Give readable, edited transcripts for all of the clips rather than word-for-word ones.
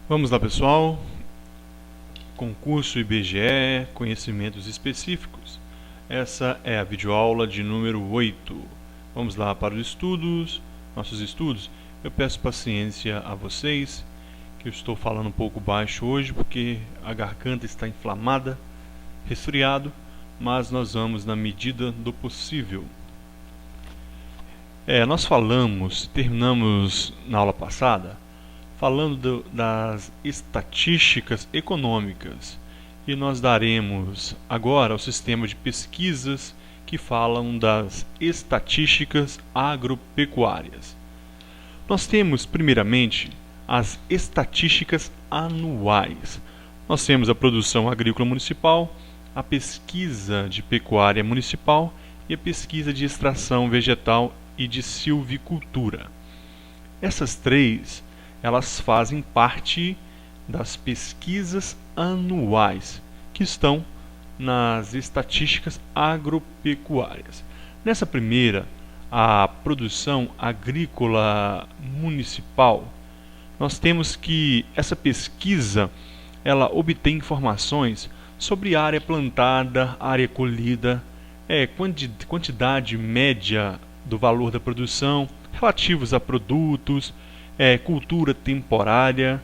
Vamos lá, pessoal. Concurso IBGE, conhecimentos específicos. Essa é a videoaula de número 8. Vamos lá para os estudos, nossos estudos. Eu peço paciência a vocês, que eu estou falando um pouco baixo hoje, porque a garganta está inflamada, resfriado, mas nós vamos na medida do possível. Nós terminamos na aula passada, falando das estatísticas econômicas, e nós daremos agora o sistema de pesquisas que falam das estatísticas agropecuárias. Nós temos, primeiramente, as estatísticas anuais. Nós temos a produção agrícola municipal, a pesquisa de pecuária municipal e a pesquisa de extração vegetal e de silvicultura. Essas três, elas fazem parte das pesquisas anuais, que estão nas estatísticas agropecuárias. Nessa primeira, a produção agrícola municipal, nós temos que essa pesquisa, ela obtém informações sobre área plantada, área colhida, quantidade média do valor da produção, relativos a produtos, cultura temporária,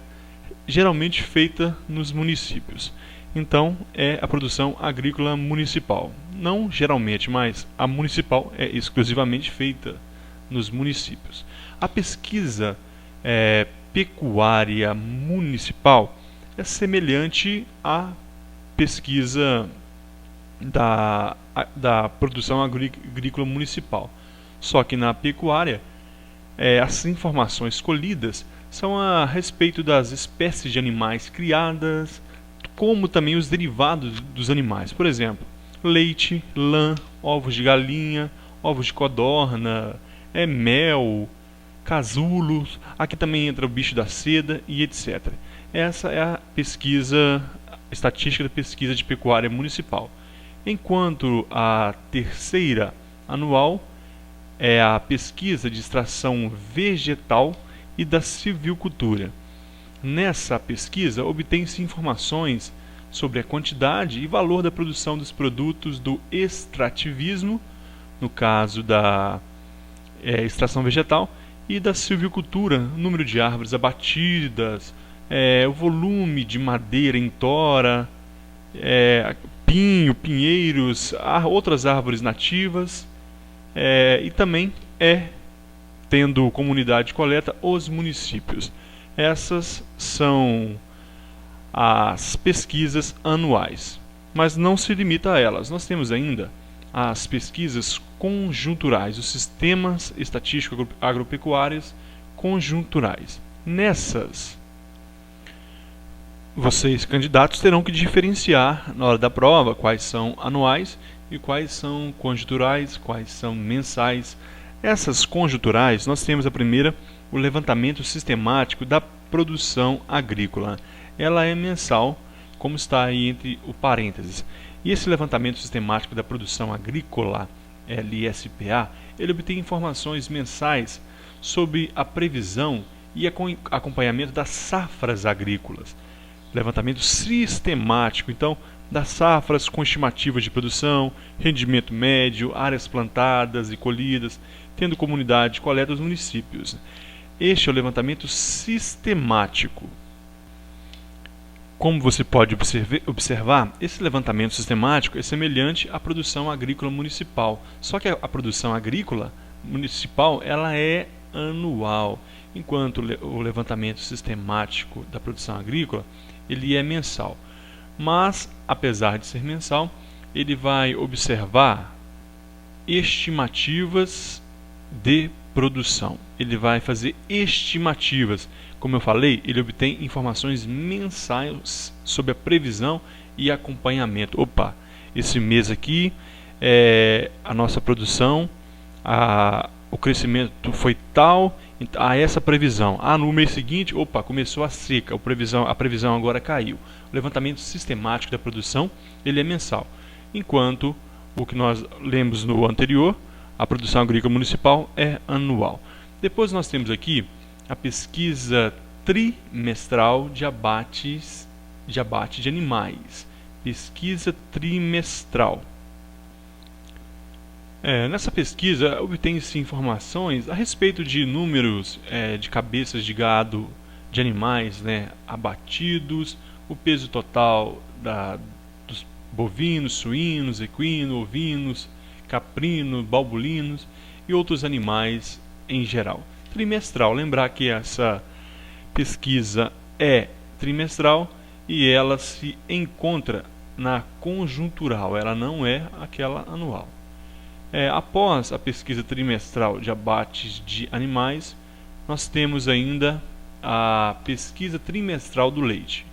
geralmente feita nos municípios. Então, é a produção agrícola municipal. Não geralmente, mas a municipal é exclusivamente feita nos municípios. A pesquisa pecuária municipal é semelhante à pesquisa da produção agrícola municipal. Só que na pecuária, as informações colhidas são a respeito das espécies de animais criadas, como também os derivados dos animais. Por exemplo, leite, lã, ovos de galinha, ovos de codorna, mel, casulos. Aqui também entra o bicho da seda e etc. Essa é a estatística da pesquisa de pecuária municipal. Enquanto a terceira anual é a pesquisa de extração vegetal e da silvicultura. Nessa pesquisa, obtém-se informações sobre a quantidade e valor da produção dos produtos do extrativismo, no caso da extração vegetal, e da silvicultura, número de árvores abatidas, o volume de madeira em tora, pinho, pinheiros, outras árvores nativas, e também tendo comunidade de coleta, os municípios. Essas são as pesquisas anuais, mas não se limita a elas. Nós temos ainda as pesquisas conjunturais, os sistemas estatísticos agropecuários conjunturais. Nessas, vocês, candidatos, terão que diferenciar na hora da prova quais são anuais e quais são conjunturais, quais são mensais. Essas conjunturais, nós temos a primeira, o levantamento sistemático da produção agrícola. Ela é mensal, como está aí entre o parênteses. E esse levantamento sistemático da produção agrícola, LSPA, ele obtém informações mensais sobre a previsão e acompanhamento das safras agrícolas. Levantamento sistemático, então, das safras com estimativas de produção, rendimento médio, áreas plantadas e colhidas, tendo comunidade de coleta dos municípios. Este é o levantamento sistemático. Como você pode observar, esse levantamento sistemático é semelhante à produção agrícola municipal, só que a produção agrícola municipal ela é anual, enquanto o levantamento sistemático da produção agrícola ele é mensal. Mas, apesar de ser mensal, ele vai observar estimativas de produção. Ele vai fazer estimativas. Como eu falei, ele obtém informações mensais sobre a previsão e acompanhamento. Esse mês aqui, a nossa produção, o crescimento foi tal, a essa previsão. No mês seguinte, começou a seca, a previsão agora caiu. O levantamento sistemático da produção, ele é mensal. Enquanto o que nós lemos no anterior, a produção agrícola municipal é anual. Depois nós temos aqui a pesquisa trimestral de abate de animais. Pesquisa trimestral. Nessa pesquisa, obtém-se informações a respeito de números de cabeças de gado de animais, abatidos, o peso total dos bovinos, suínos, equinos, ovinos, caprinos, balbulinos e outros animais em geral. Trimestral, lembrar que essa pesquisa é trimestral e ela se encontra na conjuntural, ela não é aquela anual. Após a pesquisa trimestral de abates de animais, nós temos ainda a pesquisa trimestral do leite.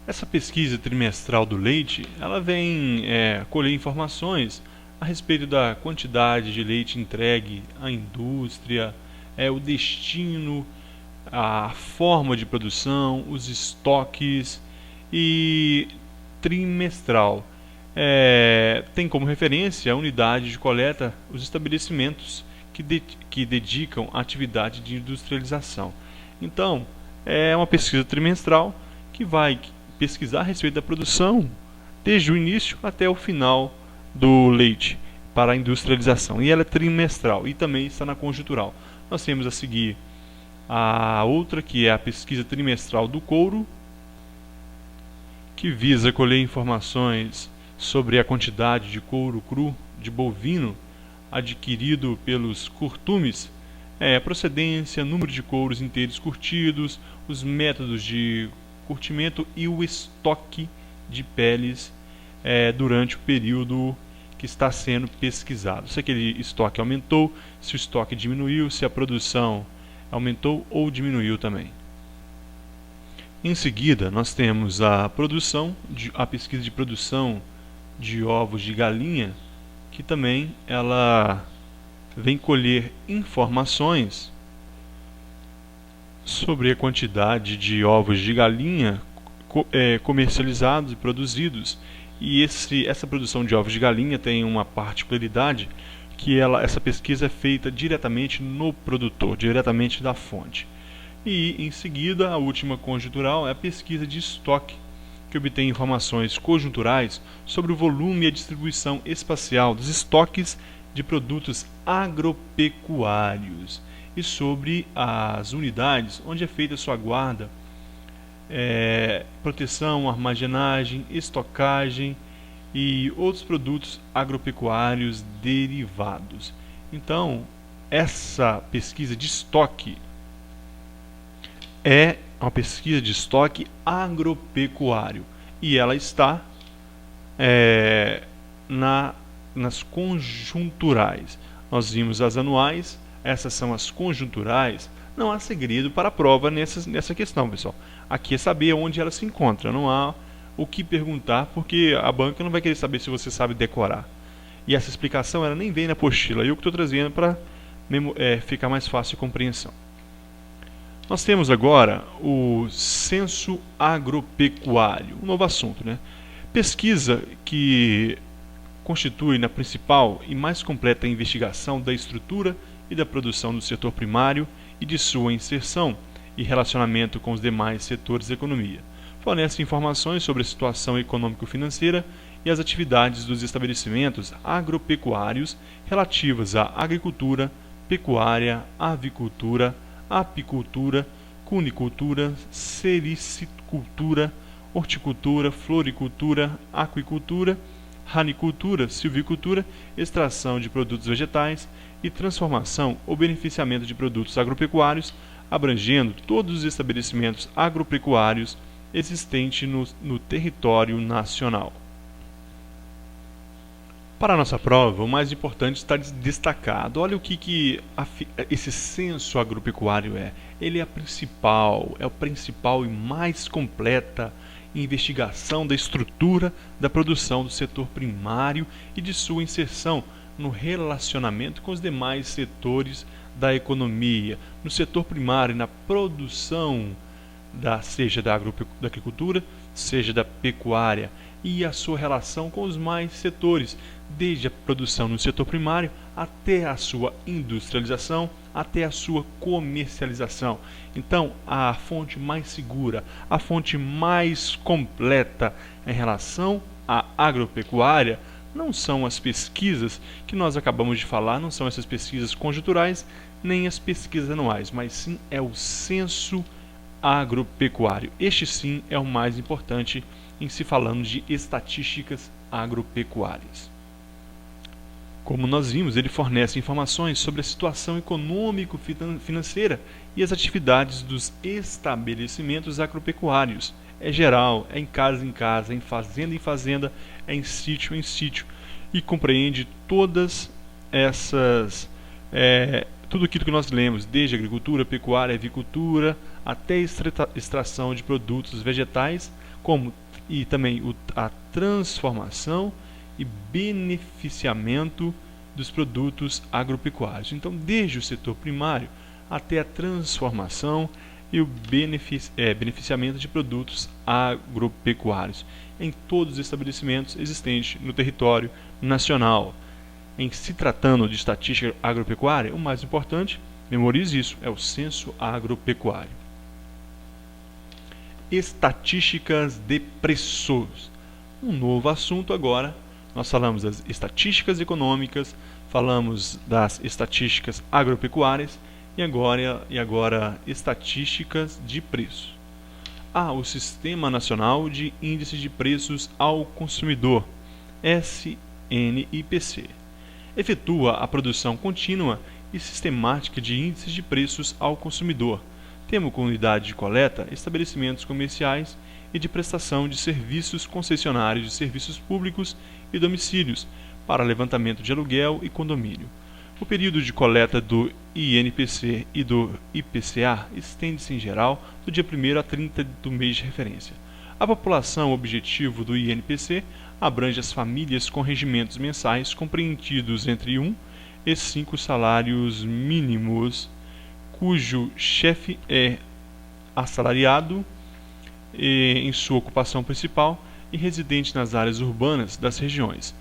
Essa pesquisa trimestral do leite, ela vem colher informações a respeito da quantidade de leite entregue à indústria, o destino, a forma de produção, os estoques, e trimestral tem como referência a unidade de coleta os estabelecimentos que dedicam à atividade de industrialização. Então, é uma pesquisa trimestral que vai pesquisar a respeito da produção desde o início até o final do leite para a industrialização. E ela é trimestral e também está na conjuntural. Nós temos a seguir a outra, que é a pesquisa trimestral do couro, que visa colher informações sobre a quantidade de couro cru de bovino adquirido pelos curtumes, procedência, número de couros inteiros curtidos, os métodos de curtimento e o estoque de peles durante o período que está sendo pesquisado. Se aquele estoque aumentou, se o estoque diminuiu, se a produção aumentou ou diminuiu também. Em seguida, nós temos a pesquisa de produção de ovos de galinha, que também ela vem colher informações sobre a quantidade de ovos de galinha comercializados e produzidos. E essa produção de ovos de galinha tem uma particularidade, que essa pesquisa é feita diretamente no produtor, diretamente da fonte. E, em seguida, a última conjuntural é a pesquisa de estoque, que obtém informações conjunturais sobre o volume e a distribuição espacial dos estoques de produtos agropecuários e sobre as unidades onde é feita sua guarda, proteção, armazenagem, estocagem e outros produtos agropecuários derivados. Então, essa pesquisa de estoque é uma pesquisa de estoque agropecuário e ela está nas conjunturais. Nós vimos as anuais, essas são as conjunturais. Não há segredo para a prova nessa questão, pessoal. Aqui é saber onde ela se encontra, não há o que perguntar, porque a banca não vai querer saber se você sabe decorar. E essa explicação ela nem vem na apostila, eu que estou trazendo para ficar mais fácil a compreensão. Nós temos agora o censo agropecuário, um novo assunto, Pesquisa que constitui na principal e mais completa investigação da estrutura e da produção do setor primário e de sua inserção e relacionamento com os demais setores da economia. Fornece informações sobre a situação econômico-financeira e as atividades dos estabelecimentos agropecuários relativas à agricultura, pecuária, avicultura, apicultura, cunicultura, sericicultura, horticultura, floricultura, aquicultura, ranicultura, silvicultura, extração de produtos vegetais e transformação ou beneficiamento de produtos agropecuários, abrangendo todos os estabelecimentos agropecuários existentes no território nacional. Para a nossa prova, o mais importante está destacado. Olha o que esse censo agropecuário é. Ele é o principal e mais completa investigação da estrutura da produção do setor primário e de sua inserção no relacionamento com os demais setores da economia, no setor primário, na produção seja da agricultura, seja da pecuária, e a sua relação com os mais setores, desde a produção no setor primário até a sua industrialização, até a sua comercialização. Então, a fonte mais segura, a fonte mais completa em relação à agropecuária não são as pesquisas que nós acabamos de falar, não são essas pesquisas conjunturais, nem as pesquisas anuais, mas sim é o censo agropecuário. Este sim é o mais importante em se falando de estatísticas agropecuárias. Como nós vimos, ele fornece informações sobre a situação econômico-financeira e as atividades dos estabelecimentos agropecuários. É geral, é em casa, em fazenda, é em sítio em sítio, e compreende todas essas, tudo aquilo que nós lemos, desde agricultura, pecuária, avicultura, até extração de produtos vegetais, e também a transformação e beneficiamento dos produtos agropecuários. Então, desde o setor primário até a transformação e o beneficiamento de produtos agropecuários em todos os estabelecimentos existentes no território nacional. Em se tratando de estatística agropecuária, o mais importante, memorize isso, é o censo agropecuário. Estatísticas de preços. Um novo assunto agora. Nós falamos das estatísticas econômicas, falamos das estatísticas agropecuárias e agora estatísticas de preço. O Sistema Nacional de Índice de Preços ao Consumidor, SNIPC, efetua a produção contínua e sistemática de índices de preços ao consumidor, tendo como unidade de coleta estabelecimentos comerciais e de prestação de serviços concessionários de serviços públicos e domicílios para levantamento de aluguel e condomínio. O período de coleta do INPC e do IPCA estende-se em geral do dia 1º a 30 do mês de referência. A população objetivo do INPC abrange as famílias com rendimentos mensais compreendidos entre 1 e 5 salários mínimos, cujo chefe é assalariado em sua ocupação principal e residente nas áreas urbanas das regiões.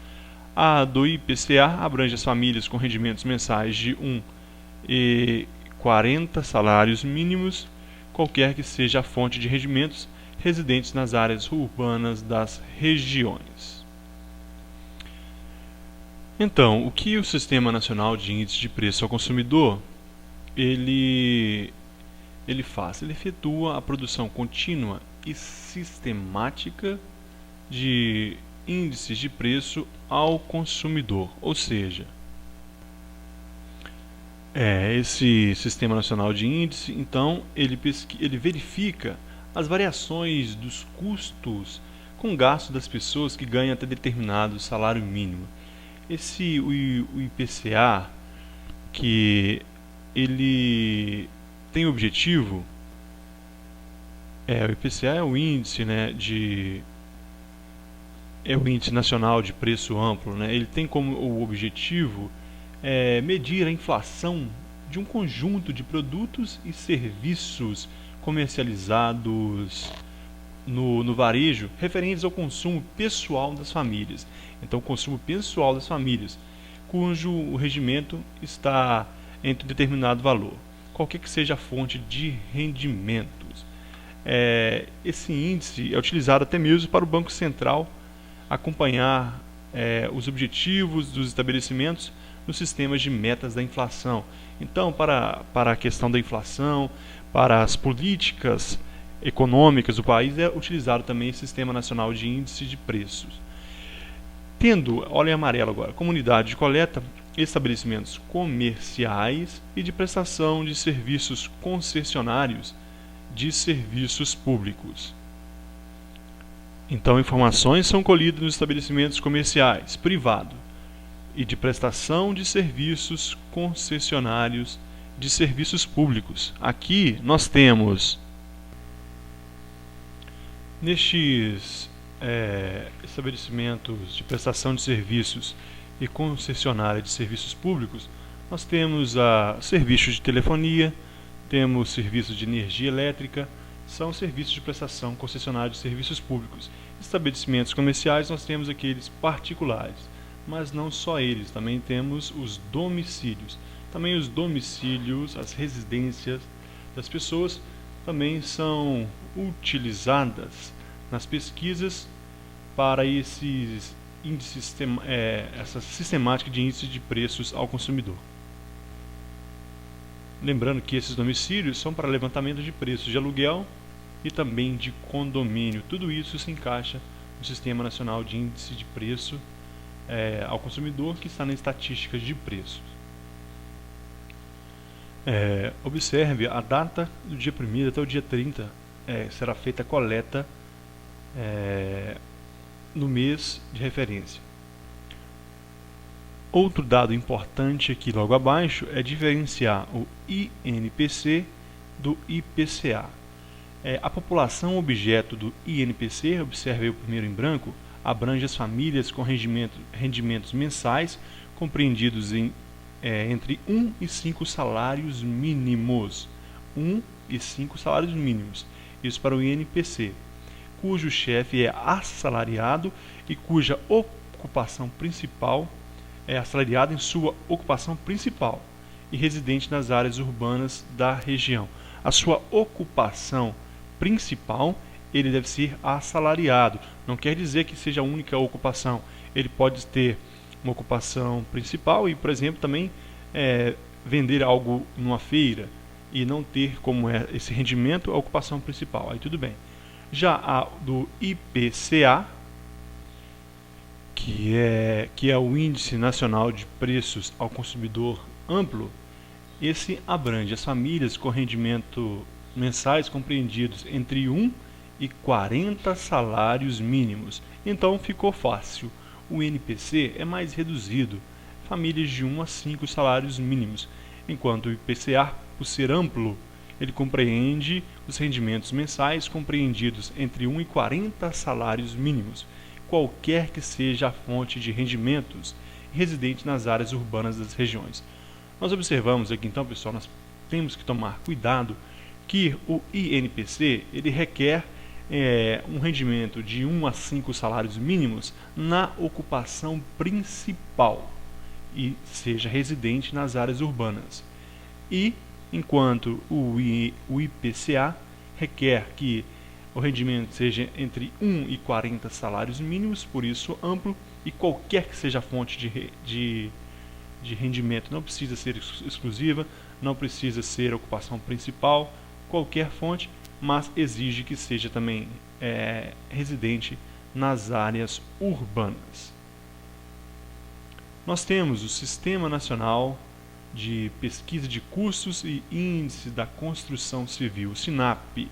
A do IPCA abrange as famílias com rendimentos mensais de 1 e 40 salários mínimos, qualquer que seja a fonte de rendimentos, residentes nas áreas urbanas das regiões. Então, o que o Sistema Nacional de Índice de Preço ao Consumidor ele faz? Ele efetua a produção contínua e sistemática de índices de preço ao consumidor, ou seja, esse Sistema Nacional de Índice, então, ele verifica as variações dos custos com gasto das pessoas que ganham até determinado salário mínimo. O IPCA, que ele tem o objetivo, o IPCA é o índice, é o índice nacional de preço amplo, ele tem como o objetivo medir a inflação de um conjunto de produtos e serviços comercializados no varejo referentes ao consumo pessoal das famílias. Então, o consumo pessoal das famílias, cujo regimento está entre determinado valor, qualquer que seja a fonte de rendimentos. Esse índice é utilizado até mesmo para o Banco Central acompanhar os objetivos dos estabelecimentos nos sistemas de metas da inflação. Então, para a questão da inflação, para as políticas econômicas do país, é utilizado também o Sistema Nacional de Índice de Preços. Tendo, olha em amarelo agora, como unidade de coleta, estabelecimentos comerciais e de prestação de serviços concessionários de serviços públicos. Então, informações são colhidas nos estabelecimentos comerciais, privado, e de prestação de serviços concessionários de serviços públicos. Aqui nós temos, nestes estabelecimentos de prestação de serviços e concessionária de serviços públicos, nós temos serviços de telefonia, temos serviços de energia elétrica, são serviços de prestação concessionária de serviços públicos. Estabelecimentos comerciais, nós temos aqueles particulares, mas não só eles, também temos os domicílios. Também os domicílios, as residências das pessoas também são utilizadas nas pesquisas para esses índices, essa sistemática de índices de preços ao consumidor. Lembrando que esses domicílios são para levantamento de preços de aluguel e também de condomínio. Tudo isso se encaixa no Sistema Nacional de Índice de Preço ao Consumidor, que está na estatística de preços. Observe a data do dia 1º até o dia 30, será feita a coleta no mês de referência. Outro dado importante aqui logo abaixo é diferenciar o INPC do IPCA. A população objeto do INPC, observe aí o primeiro em branco, abrange as famílias com rendimentos mensais compreendidos entre 1 e 5 salários mínimos. 1 e 5 salários mínimos. Isso para o INPC, cujo chefe é assalariado e cuja ocupação principal é assalariado em sua ocupação principal e residente nas áreas urbanas da região. A sua ocupação principal, ele deve ser assalariado. Não quer dizer que seja a única ocupação. Ele pode ter uma ocupação principal e, por exemplo, também vender algo numa feira e não ter como esse rendimento a ocupação principal. Aí tudo bem. Já a do IPCA, que é o Índice Nacional de Preços ao Consumidor Amplo, esse abrange as famílias com rendimento mensais compreendidos entre 1 e 40 salários mínimos. Então ficou fácil. O INPC é mais reduzido, famílias de 1 a 5 salários mínimos, enquanto o IPCA, por ser amplo, ele compreende os rendimentos mensais compreendidos entre 1 e 40 salários mínimos, qualquer que seja a fonte de rendimentos residente nas áreas urbanas das regiões. Nós observamos aqui então, pessoal, nós temos que tomar cuidado que o INPC ele requer um rendimento de 1 a 5 salários mínimos na ocupação principal e seja residente nas áreas urbanas. E enquanto o IPCA requer que o rendimento seja entre 1 e 40 salários mínimos, por isso amplo, e qualquer que seja a fonte de rendimento não precisa ser exclusiva, não precisa ser ocupação principal, qualquer fonte, mas exige que seja também residente nas áreas urbanas. Nós temos o Sistema Nacional de Pesquisa de Custos e Índices da Construção Civil, SINAP.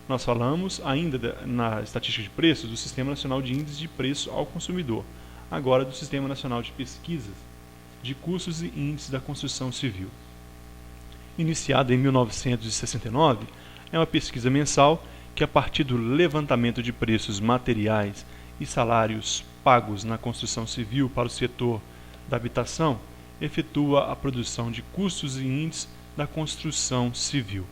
Nós falamos ainda na estatística de preços do Sistema Nacional de Índice de Preço ao Consumidor, agora do Sistema Nacional de Pesquisas de Custos e Índices da Construção Civil. Iniciada em 1969, é uma pesquisa mensal que, a partir do levantamento de preços materiais e salários pagos na construção civil para o setor da habitação, efetua a produção de custos e índices da construção civil.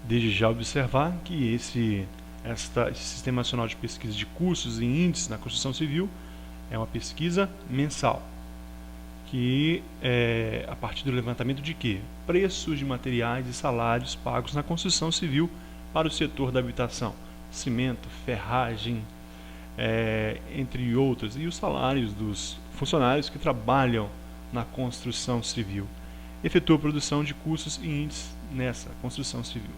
Desde já observar que esse Sistema Nacional de Pesquisa de Custos e Índices na Construção Civil é uma pesquisa mensal, que a partir do levantamento de quê? Preços de materiais e salários pagos na construção civil para o setor da habitação, cimento, ferragem, entre outras, e os salários dos funcionários que trabalham na construção civil. Efetua a produção de custos e índices nessa construção civil.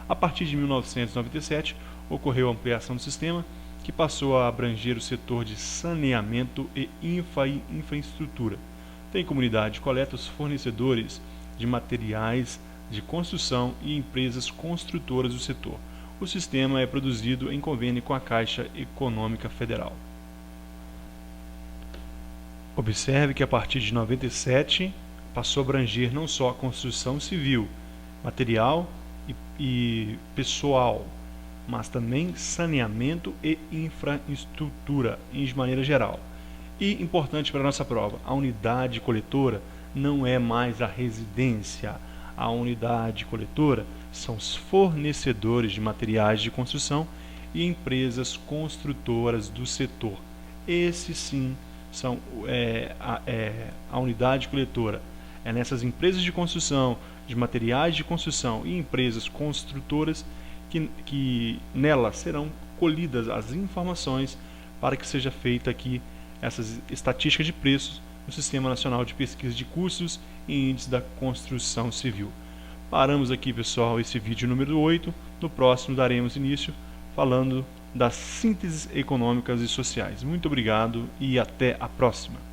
A partir de 1997, ocorreu a ampliação do sistema, que passou a abranger o setor de saneamento e infraestrutura. Tem comunidade de coleta os fornecedores de materiais de construção e empresas construtoras do setor. O sistema é produzido em convênio com a Caixa Econômica Federal. Observe que a partir de 97 passou a abranger não só a construção civil, material e pessoal, mas também saneamento e infraestrutura de maneira geral. E importante para a nossa prova, a unidade coletora não é mais a residência. A unidade coletora são os fornecedores de materiais de construção e empresas construtoras do setor. Esses sim são a unidade coletora. É nessas empresas de construção, de materiais de construção e empresas construtoras que nelas serão colhidas as informações para que seja feita aqui essas estatísticas de preços no Sistema Nacional de Pesquisa de Custos e Índices da Construção Civil. Paramos aqui, pessoal, esse vídeo número 8. No próximo daremos início falando das sínteses econômicas e sociais. Muito obrigado e até a próxima.